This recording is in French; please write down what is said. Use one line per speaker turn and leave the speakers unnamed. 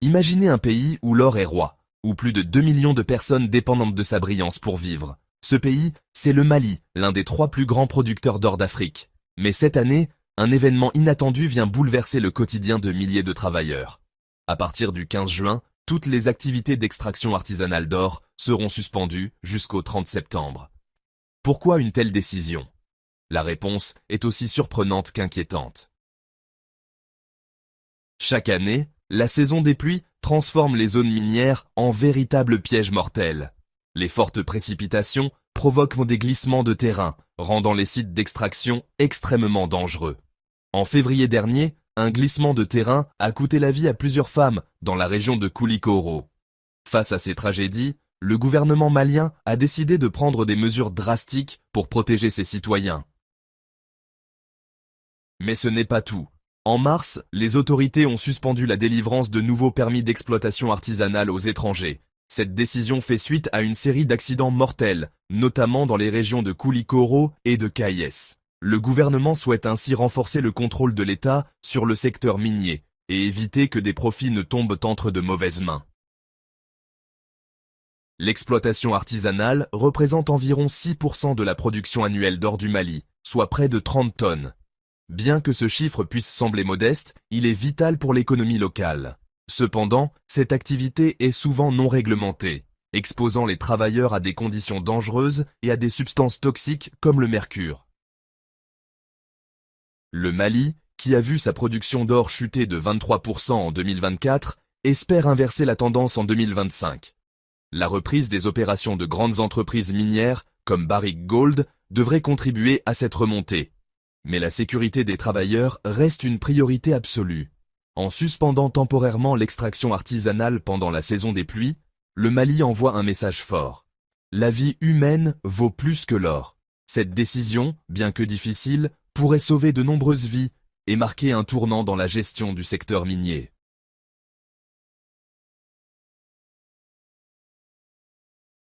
Imaginez un pays où l'or est roi, où plus de 2 millions de personnes dépendent de sa brillance pour vivre. Ce pays, c'est le Mali, l'un des 3 plus grands producteurs d'or d'Afrique. Mais cette année, un événement inattendu vient bouleverser le quotidien de milliers de travailleurs. À partir du 15 juin, toutes les activités d'extraction artisanale d'or seront suspendues jusqu'au 30 septembre. Pourquoi une telle décision? La réponse est aussi surprenante qu'inquiétante. Chaque année, la saison des pluies transforme les zones minières en véritables pièges mortels. Les fortes précipitations provoquent des glissements de terrain, rendant les sites d'extraction extrêmement dangereux. En février dernier, un glissement de terrain a coûté la vie à plusieurs femmes dans la région de Koulikoro. Face à ces tragédies, le gouvernement malien a décidé de prendre des mesures drastiques pour protéger ses citoyens. Mais ce n'est pas tout. En mars, les autorités ont suspendu la délivrance de nouveaux permis d'exploitation artisanale aux étrangers. Cette décision fait suite à une série d'accidents mortels, notamment dans les régions de Koulikoro et de Kayes. Le gouvernement souhaite ainsi renforcer le contrôle de l'État sur le secteur minier et éviter que des profits ne tombent entre de mauvaises mains. L'exploitation artisanale représente environ 6% de la production annuelle d'or du Mali, soit près de 30 tonnes. Bien que ce chiffre puisse sembler modeste, il est vital pour l'économie locale. Cependant, cette activité est souvent non réglementée, exposant les travailleurs à des conditions dangereuses et à des substances toxiques comme le mercure. Le Mali, qui a vu sa production d'or chuter de 23% en 2024, espère inverser la tendance en 2025. La reprise des opérations de grandes entreprises minières, comme Barrick Gold, devrait contribuer à cette remontée. Mais la sécurité des travailleurs reste une priorité absolue. En suspendant temporairement l'extraction artisanale pendant la saison des pluies, le Mali envoie un message fort. La vie humaine vaut plus que l'or. Cette décision, bien que difficile, pourrait sauver de nombreuses vies et marquer un tournant dans la gestion du secteur minier.